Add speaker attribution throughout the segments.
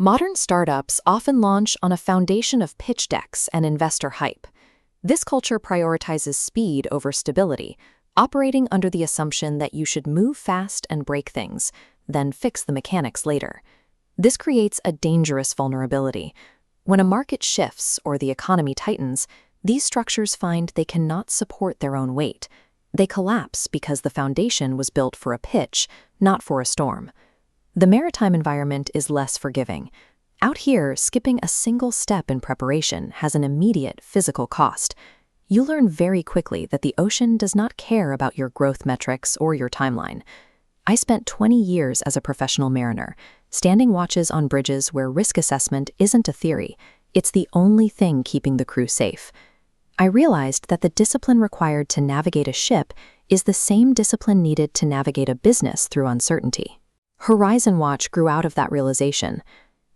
Speaker 1: Modern startups often launch on a foundation of pitch decks and investor hype. This culture prioritizes speed over stability, operating under the assumption that you should move fast and break things, then fix the mechanics later. This creates a dangerous vulnerability. When a market shifts or the economy tightens, these structures find they cannot support their own weight. They collapse because the foundation was built for a pitch, not for a storm. The maritime environment is less forgiving. Out here, skipping a single step in preparation has an immediate physical cost. You learn very quickly that the ocean does not care about your growth metrics or your timeline. I spent 20 years as a professional mariner, standing watches on bridges where risk assessment isn't a theory. It's the only thing keeping the crew safe. I realized that the discipline required to navigate a ship is the same discipline needed to navigate a business through uncertainty. Horizon Watch grew out of that realization.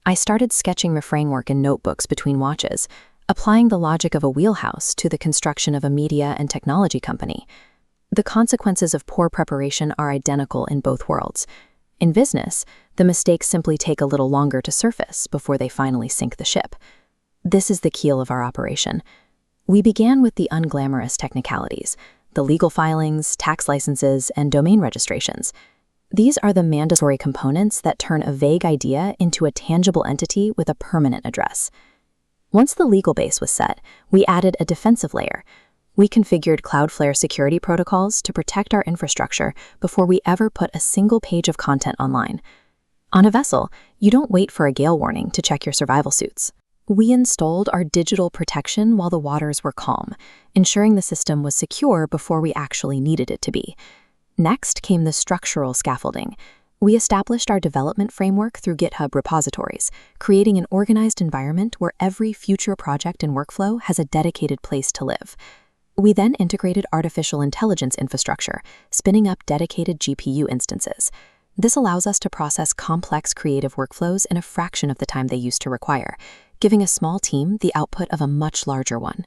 Speaker 1: I started sketching the framework in notebooks between watches, applying the logic of a wheelhouse to the construction of a media and technology company. The consequences of poor preparation are identical in both worlds. In business, the mistakes simply take a little longer to surface before they finally sink the ship. This is the keel of our operation. We began with the unglamorous technicalities, the legal filings, tax licenses, and domain registrations. These are the mandatory components that turn a vague idea into a tangible entity with a permanent address. Once the legal base was set, we added a defensive layer. We configured Cloudflare security protocols to protect our infrastructure before we ever put a single page of content online. On a vessel, you don't wait for a gale warning to check your survival suits. We installed our digital protection while the waters were calm, ensuring the system was secure before we actually needed it to be. Next came the structural scaffolding. We established our development framework through GitHub repositories, creating an organized environment where every future project and workflow has a dedicated place to live. We then integrated artificial intelligence infrastructure, spinning up dedicated GPU instances. This allows us to process complex creative workflows in a fraction of the time they used to require, giving a small team the output of a much larger one.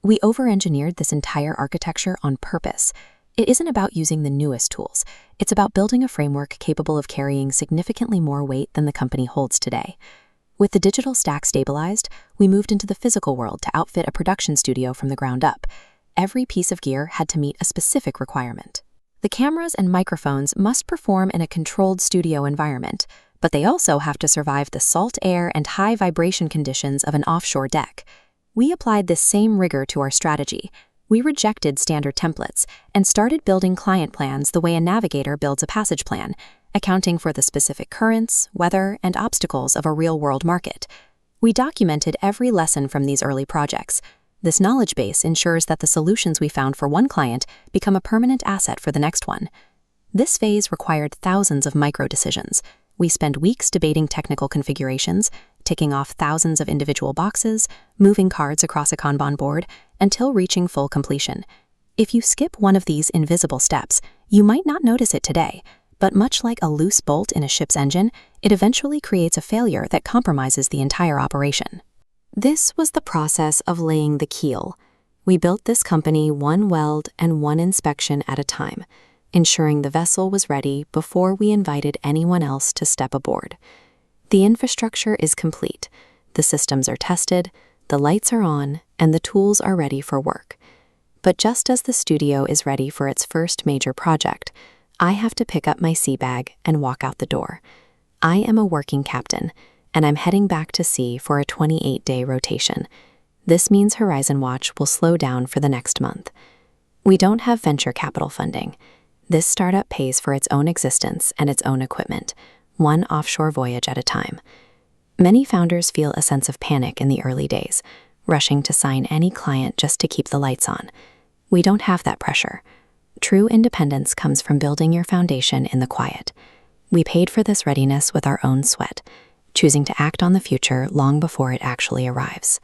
Speaker 1: We over-engineered this entire architecture on purpose. It isn't about using the newest tools. It's about building a framework capable of carrying significantly more weight than the company holds today. With the digital stack stabilized, we moved into the physical world to outfit a production studio from the ground up. Every piece of gear had to meet a specific requirement. The cameras and microphones must perform in a controlled studio environment, but they also have to survive the salt air and high vibration conditions of an offshore deck. We applied this same rigor to our strategy. We rejected standard templates and started building client plans the way a navigator builds a passage plan, accounting for the specific currents, weather, and obstacles of a real-world market. We documented every lesson from these early projects. This knowledge base ensures that the solutions we found for one client become a permanent asset for the next one. This phase required thousands of micro-decisions. We spent weeks debating technical configurations, ticking off thousands of individual boxes, moving cards across a Kanban board, until reaching full completion. If you skip one of these invisible steps, you might not notice it today, but much like a loose bolt in a ship's engine, it eventually creates a failure that compromises the entire operation. This was the process of laying the keel. We built this company one weld and one inspection at a time, ensuring the vessel was ready before we invited anyone else to step aboard. The infrastructure is complete, the systems are tested, the lights are on, and the tools are ready for work. But just as the studio is ready for its first major project, I have to pick up my sea bag and walk out the door. I am a working captain, and I'm heading back to sea for a 28-day rotation. This means Horizon Watch will slow down for the next month. We don't have venture capital funding. This startup pays for its own existence and its own equipment, one offshore voyage at a time. Many founders feel a sense of panic in the early days, rushing to sign any client just to keep the lights on. We don't have that pressure. True independence comes from building your foundation in the quiet. We paid for this readiness with our own sweat, choosing to act on the future long before it actually arrives.